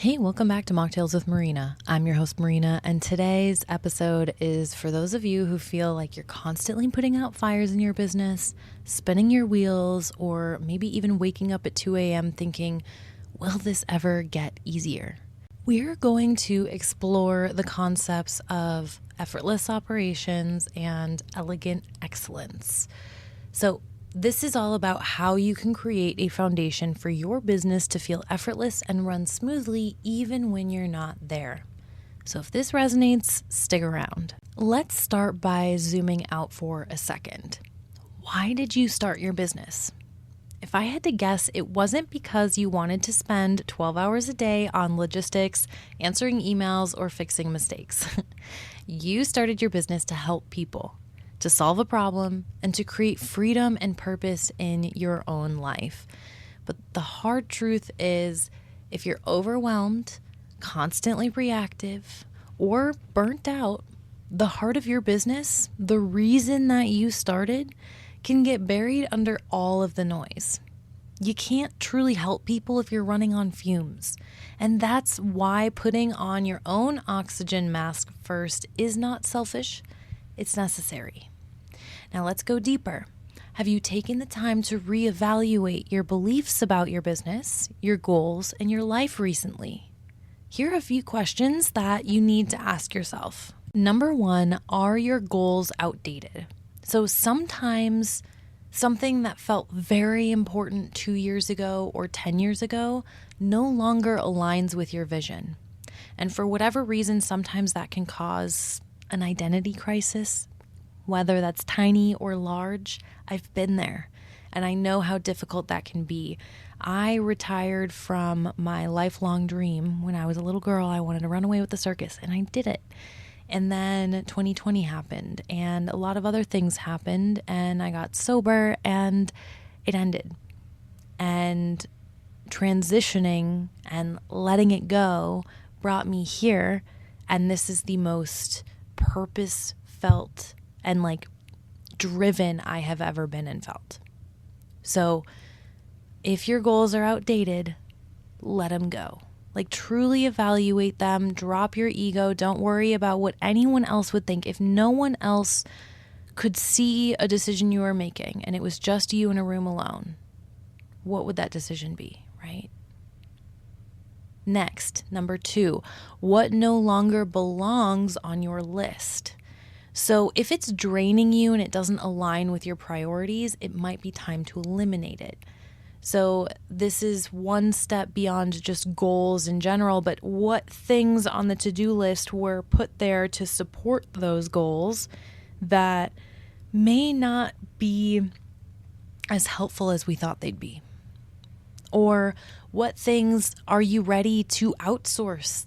Hey, welcome back to Mocktails with Marina. I'm your host, Marina, and today's episode is for those of you who feel like you're constantly putting out fires in your business, spinning your wheels, or maybe even waking up at 2 a.m. thinking, will this ever get easier? We're going to explore the concepts of effortless operations and elegant excellence. So, this is all about how you can create a foundation for your business to feel effortless and run smoothly even when you're not there. So if this resonates, stick around. Let's start by zooming out for a second. Why did you start your business? If I had to guess, it wasn't because you wanted to spend 12 hours a day on logistics, answering emails, or fixing mistakes. You started your business to help people, to solve a problem, and to create freedom and purpose in your own life. But the hard truth is, if you're overwhelmed, constantly reactive, or burnt out, the heart of your business, the reason that you started, can get buried under all of the noise. You can't truly help people if you're running on fumes. And that's why putting on your own oxygen mask first is not selfish, it's necessary. Now let's go deeper. Have you taken the time to reevaluate your beliefs about your business, your goals, and your life recently? Here are a few questions that you need to ask yourself. Number one, are your goals outdated? So sometimes something that felt very important 2 years ago or 10 years ago no longer aligns with your vision. And for whatever reason, sometimes that can cause an identity crisis. Whether that's tiny or large, I've been there, and I know how difficult that can be. I retired from my lifelong dream. When I was a little girl, I wanted to run away with the circus, and I did it. And then 2020 happened, and a lot of other things happened, and I got sober, and it ended. And transitioning and letting it go brought me here, and this is the most purpose-felt and driven I have ever been and felt. So if your goals are outdated, let them go. Truly evaluate them, drop your ego. Don't worry about what anyone else would think. If no one else could see a decision you were making and it was just you in a room alone, what would that decision be, right? Next, number two, what no longer belongs on your list? So if it's draining you and it doesn't align with your priorities, it might be time to eliminate it. So this is one step beyond just goals in general, but what things on the to-do list were put there to support those goals that may not be as helpful as we thought they'd be? Or what things are you ready to outsource?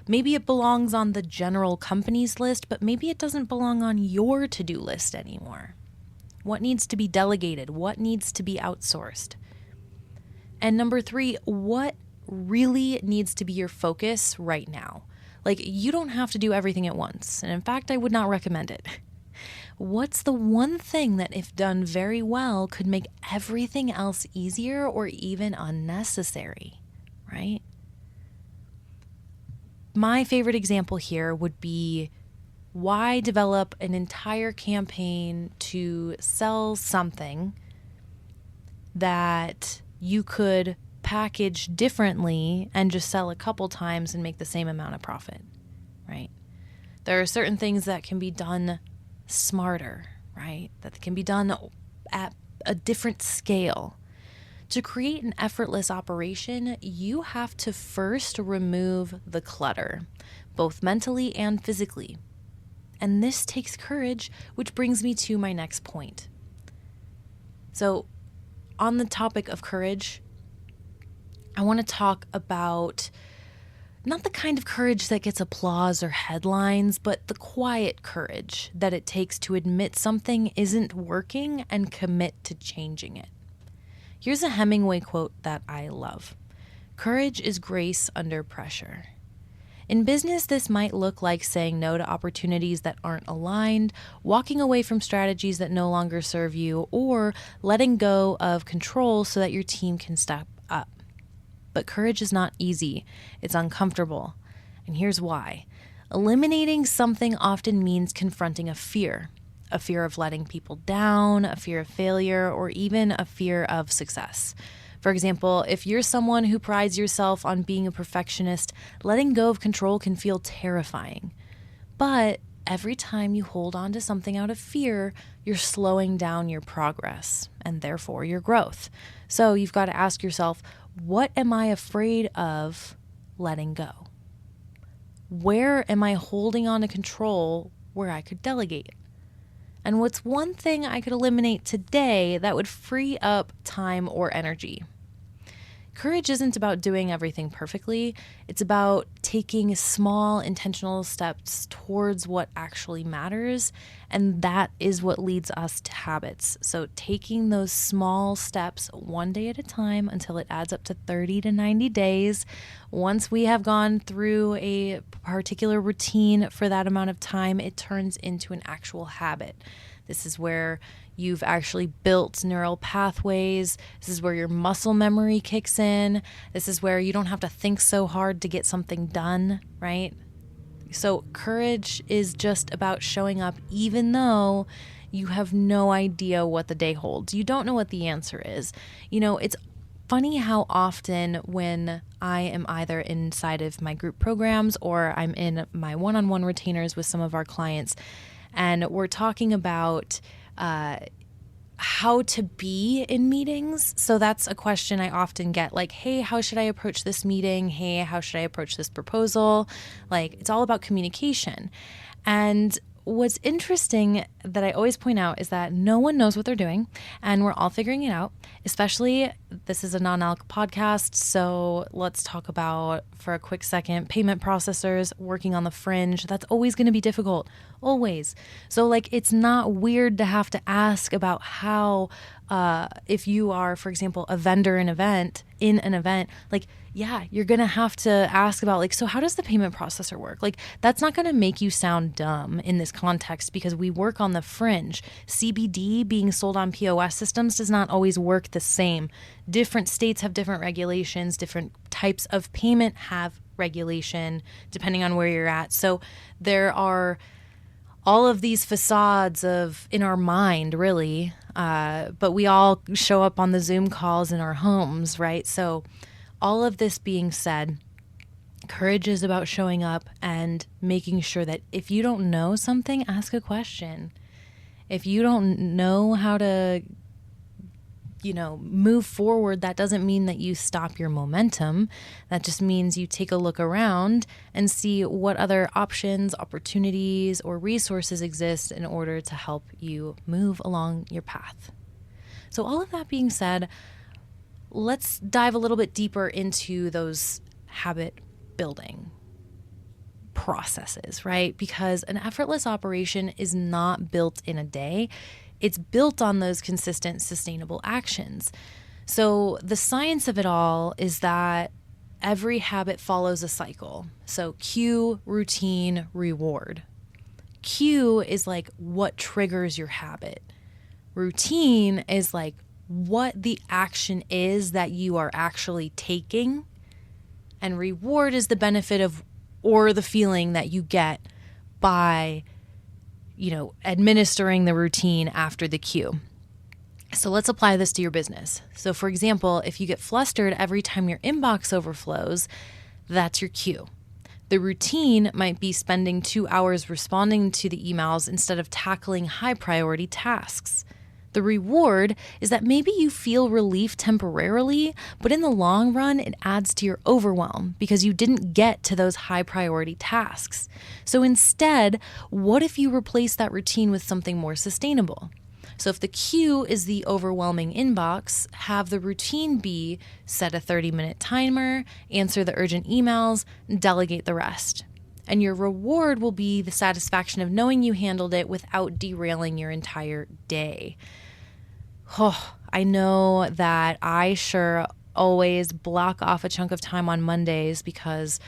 Maybe it belongs on the general company's list, but maybe it doesn't belong on your to-do list anymore. What needs to be delegated? What needs to be outsourced? And number three, what really needs to be your focus right now? You don't have to do everything at once. And in fact, I would not recommend it. What's the one thing that, if done very well, could make everything else easier or even unnecessary, right? My favorite example here would be, why develop an entire campaign to sell something that you could package differently and just sell a couple times and make the same amount of profit, right? There are certain things that can be done smarter, right? That can be done at a different scale. To create an effortless operation, you have to first remove the clutter, both mentally and physically. And this takes courage, which brings me to my next point. So, on the topic of courage, I want to talk about not the kind of courage that gets applause or headlines, but the quiet courage that it takes to admit something isn't working and commit to changing it. Here's a Hemingway quote that I love. Courage is grace under pressure. In business, this might look like saying no to opportunities that aren't aligned, walking away from strategies that no longer serve you, or letting go of control so that your team can step up. But courage is not easy. It's uncomfortable. And here's why. Eliminating something often means confronting a fear of letting people down, a fear of failure, or even a fear of success. For example, if you're someone who prides yourself on being a perfectionist, letting go of control can feel terrifying. But every time you hold on to something out of fear, you're slowing down your progress and therefore your growth. So you've got to ask yourself, what am I afraid of letting go? Where am I holding on to control where I could delegate? And what's one thing I could eliminate today that would free up time or energy? Courage isn't about doing everything perfectly. It's about taking small intentional steps towards what actually matters. And that is what leads us to habits. So taking those small steps one day at a time until it adds up to 30 to 90 days. Once we have gone through a particular routine for that amount of time, it turns into an actual habit. This is where you've actually built neural pathways. This is where your muscle memory kicks in. This is where you don't have to think so hard to get something done, right? So courage is just about showing up even though you have no idea what the day holds. You don't know what the answer is. It's funny how often when I am either inside of my group programs or I'm in my one-on-one retainers with some of our clients, and we're talking about how to be in meetings. So that's a question I often get, like, hey, how should I approach this meeting? Hey, how should I approach this proposal? Like, it's all about communication. And what's interesting that I always point out is that no one knows what they're doing, and we're all figuring it out. Especially, this is a non-alc podcast, so let's talk about, for a quick second, payment processors working on the fringe. That's always going to be difficult, always. So, it's not weird to have to ask about how, if you are, for example, a vendor in an event, yeah, you're going to have to ask about, so how does the payment processor work? That's not going to make you sound dumb in this context because we work on the fringe. CBD being sold on POS systems does not always work the same. Different states have different regulations. Different types of payment have regulation depending on where you're at. So there are all of these facades in our mind, really, but we all show up on the Zoom calls in our homes, right? So all of this being said, courage is about showing up and making sure that if you don't know something, ask a question. If you don't know how to, move forward, that doesn't mean that you stop your momentum. That just means you take a look around and see what other options, opportunities, or resources exist in order to help you move along your path. So all of that being said, let's dive a little bit deeper into those habit building processes, right? Because an effortless operation is not built in a day. It's built on those consistent, sustainable actions. So the science of it all is that every habit follows a cycle. So cue, routine, reward. Cue is what triggers your habit. Routine is what the action is that you are actually taking. And reward is the benefit of or the feeling that you get by administering the routine after the cue. So let's apply this to your business. So for example, if you get flustered every time your inbox overflows, that's your cue. The routine might be spending 2 hours responding to the emails instead of tackling high priority tasks. The reward is that maybe you feel relief temporarily, but in the long run, it adds to your overwhelm because you didn't get to those high priority tasks. So instead, what if you replace that routine with something more sustainable? So if the cue is the overwhelming inbox, have the routine be set a 30-minute timer, answer the urgent emails, and delegate the rest. And your reward will be the satisfaction of knowing you handled it without derailing your entire day. Oh, I know that I sure always block off a chunk of time on Mondays because,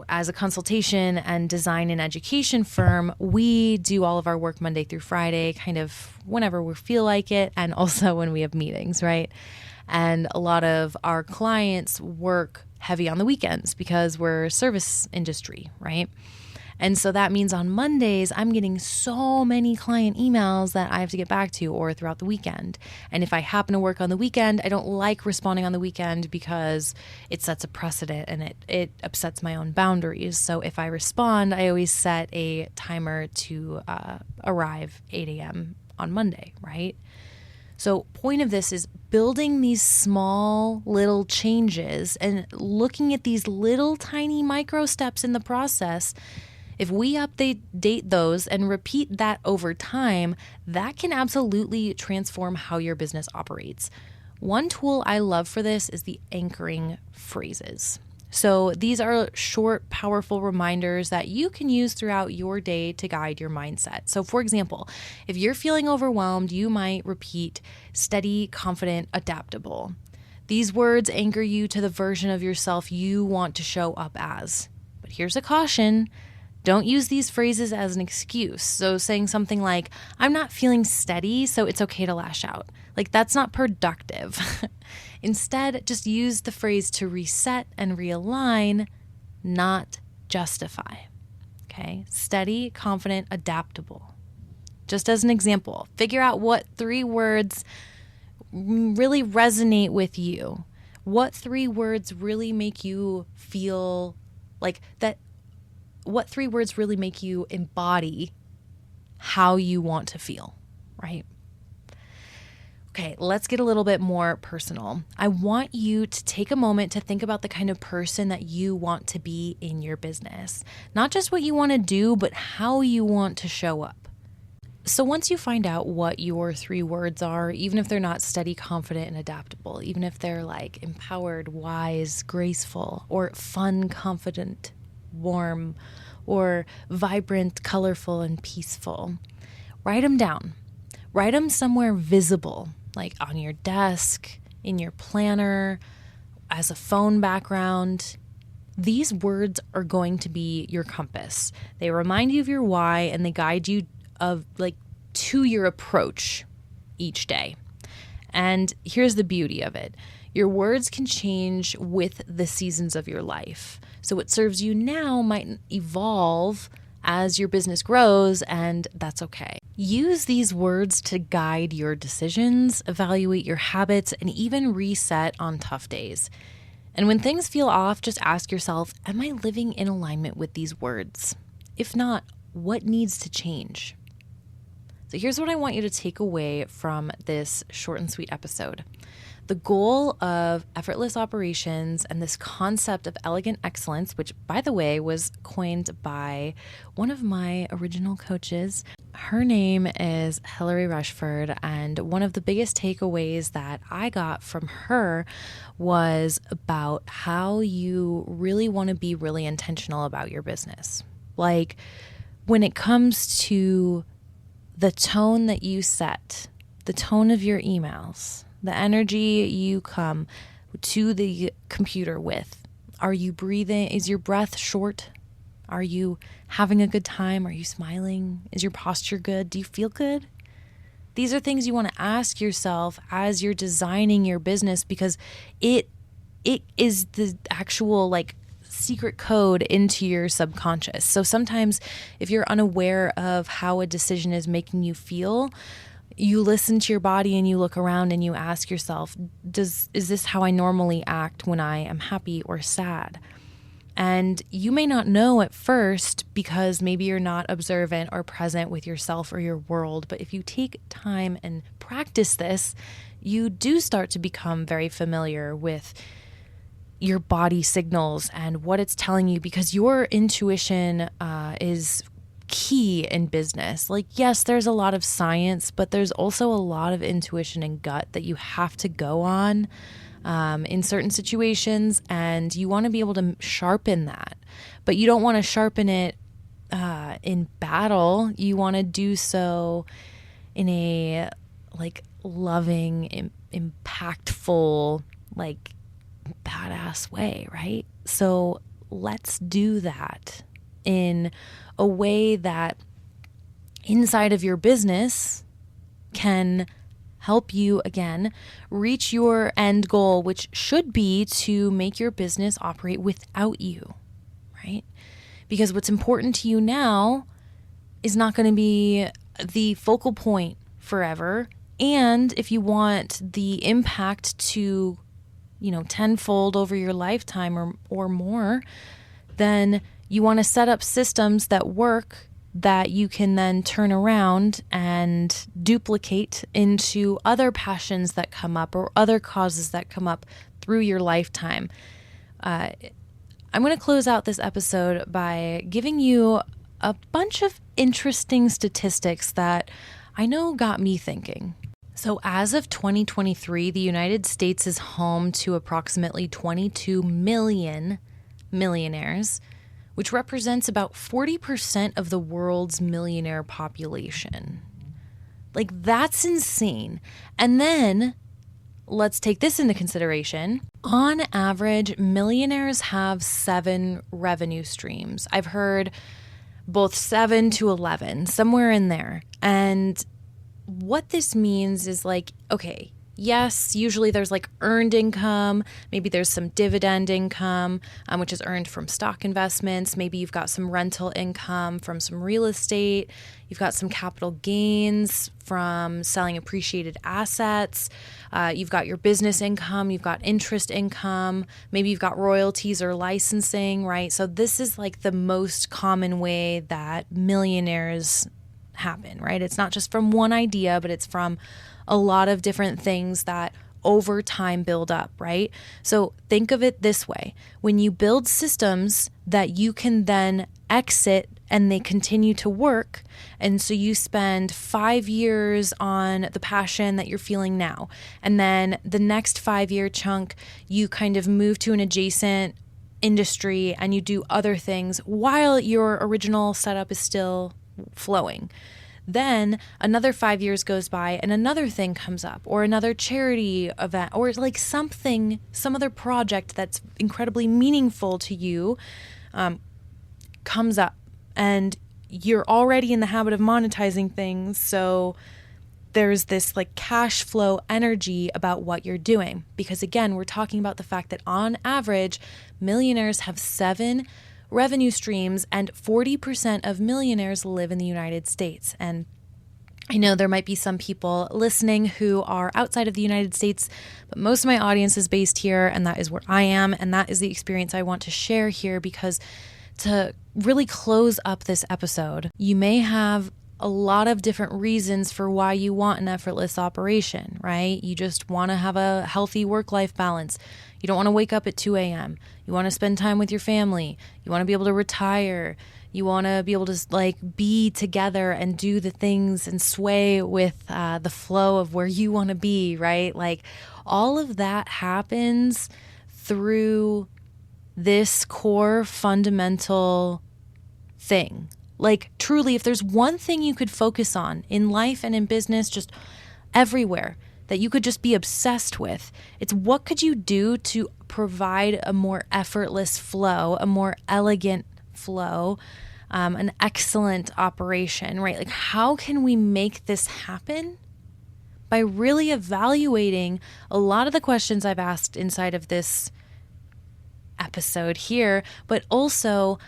as a consultation and design and education firm, we do all of our work Monday through Friday, kind of whenever we feel like it, and also when we have meetings, right? And a lot of our clients work heavy on the weekends because we're service industry, right? And so that means on Mondays, I'm getting so many client emails that I have to get back to or throughout the weekend. And if I happen to work on the weekend, I don't like responding on the weekend because it sets a precedent and it upsets my own boundaries. So if I respond, I always set a timer to arrive 8 a.m. on Monday, right? So point of this is building these small little changes and looking at these little tiny micro steps in the process. If we update those and repeat that over time, that can absolutely transform how your business operates. One tool I love for this is the anchoring phrases. So these are short, powerful reminders that you can use throughout your day to guide your mindset. So for example, if you're feeling overwhelmed, you might repeat steady, confident, adaptable. These words anchor you to the version of yourself you want to show up as. But here's a caution. Don't use these phrases as an excuse. So saying something like, I'm not feeling steady, so it's okay to lash out. Like, that's not productive. Instead, just use the phrase to reset and realign, not justify. Okay? Steady, confident, adaptable. Just as an example, figure out what 3 words really resonate with you. What 3 words really make you feel like that? What 3 words really make you embody how you want to feel, right? Okay, let's get a little bit more personal. I want you to take a moment to think about the kind of person that you want to be in your business. Not just what you want to do, but how you want to show up. So once you find out what your 3 words are, even if they're not steady, confident, and adaptable, even if they're like empowered, wise, graceful, or fun, confident, warm, or vibrant, colorful, and peaceful, write them down. Write them somewhere visible, like on your desk, in your planner, as a phone background. These words are going to be your compass. They remind you of your why and they guide you to your approach each day. And here's the beauty of it. Your words can change with the seasons of your life. So what serves you now might evolve as your business grows, and that's okay. Use these words to guide your decisions, evaluate your habits, and even reset on tough days. And when things feel off, just ask yourself, am I living in alignment with these words? If not, what needs to change? So here's what I want you to take away from this short and sweet episode. The goal of effortless operations and this concept of elegant excellence, which, by the way, was coined by one of my original coaches. Her name is Hilary Rushford, and one of the biggest takeaways that I got from her was about how you really want to be really intentional about your business. Like, when it comes to the tone that you set, the tone of your emails, the energy you come to the computer with. Are you breathing? Is your breath short? Are you having a good time? Are you smiling? Is your posture good? Do you feel good? These are things you want to ask yourself as you're designing your business, because it is the actual secret code into your subconscious. So sometimes if you're unaware of how a decision is making you feel, you listen to your body and you look around and you ask yourself, is this how I normally act when I am happy or sad? And you may not know at first because maybe you're not observant or present with yourself or your world. But if you take time and practice this, you do start to become very familiar with your body signals and what it's telling you, because your intuition is key in business. Yes, there's a lot of science, but there's also a lot of intuition and gut that you have to go on in certain situations, and you want to be able to sharpen that. But you don't want to sharpen it in battle. You want to do so in a loving, impactful, badass way, right? So let's do that in a way that inside of your business can help you, again, reach your end goal, which should be to make your business operate without you, right? Because what's important to you now is not going to be the focal point forever. And if you want the impact to, tenfold over your lifetime or more, then you want to set up systems that work that you can then turn around and duplicate into other passions that come up or other causes that come up through your lifetime. I'm going to close out this episode by giving you a bunch of interesting statistics that I know got me thinking. So as of 2023, the United States is home to approximately 22 million millionaires, which represents about 40% of the world's millionaire population. Like, that's insane. And then let's take this into consideration. On average, millionaires have 7 revenue streams. I've heard both 7 to 11, somewhere in there. And what this means is okay, yes, usually there's earned income. Maybe there's some dividend income, which is earned from stock investments. Maybe you've got some rental income from some real estate. You've got some capital gains from selling appreciated assets. You've got your business income. You've got interest income. Maybe you've got royalties or licensing, right? So this is the most common way that millionaires happen, right? It's not just from one idea, but it's from a lot of different things that over time build up, right? So think of it this way. When you build systems that you can then exit and they continue to work, and so you spend 5 years on the passion that you're feeling now, and then the next 5-year chunk, you kind of move to an adjacent industry and you do other things while your original setup is still flowing. Then another 5 years goes by and another thing comes up, or another charity event, or some other project that's incredibly meaningful to you comes up, and you're already in the habit of monetizing things. So there's this cash flow energy about what you're doing, because again, we're talking about the fact that on average, millionaires have 7 revenue streams, and 40% of millionaires live in the United States. And I know there might be some people listening who are outside of the United States, but most of my audience is based here, and that is where I am, and that is the experience I want to share here, because to really close up this episode, you may have a lot of different reasons for why you want an effortless operation, right? You just want to have a healthy work-life balance. You don't want to wake up at 2 a.m. You want to spend time with your family. You want to be able to retire. You want to be able to be together and do the things and sway with the flow of where you want to be, right? All of that happens through this core fundamental thing. Truly, if there's one thing you could focus on in life and in business, just everywhere, that you could just be obsessed with, it's what could you do to provide a more effortless flow, a more elegant flow, an excellent operation, right? How can we make this happen? By really evaluating a lot of the questions I've asked inside of this episode here, but also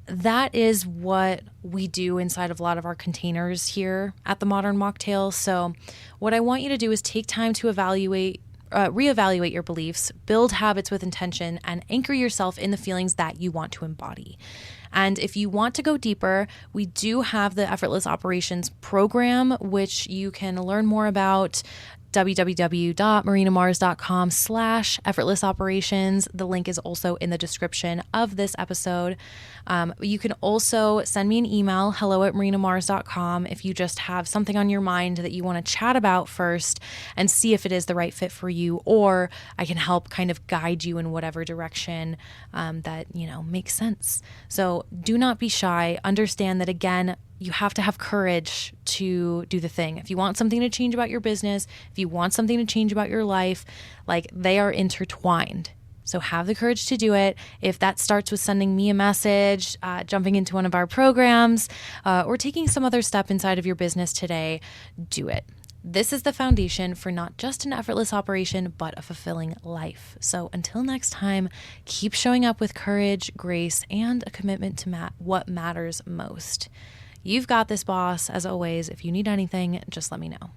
that is what we do inside of a lot of our containers here at the Modern Mocktails. So what I want you to do is take time to reevaluate your beliefs, build habits with intention, and anchor yourself in the feelings that you want to embody. And if you want to go deeper, we do have the Effortless Operations program, which you can learn more about. www.marinamars.com/effortless operations. The link is also in the description of this episode. You can also send me an email, hello@marinamars.com, if you just have something on your mind that you want to chat about first and see if it is the right fit for you, or I can help kind of guide you in whatever direction that, makes sense. So do not be shy. Understand that, again, you have to have courage to do the thing. If you want something to change about your business, if you want something to change about your life, they are intertwined. So have the courage to do it. If that starts with sending me a message, jumping into one of our programs, or taking some other step inside of your business today, do it. This is the foundation for not just an effortless operation, but a fulfilling life. So until next time, keep showing up with courage, grace, and a commitment to what matters most. You've got this, boss. As always, if you need anything, just let me know.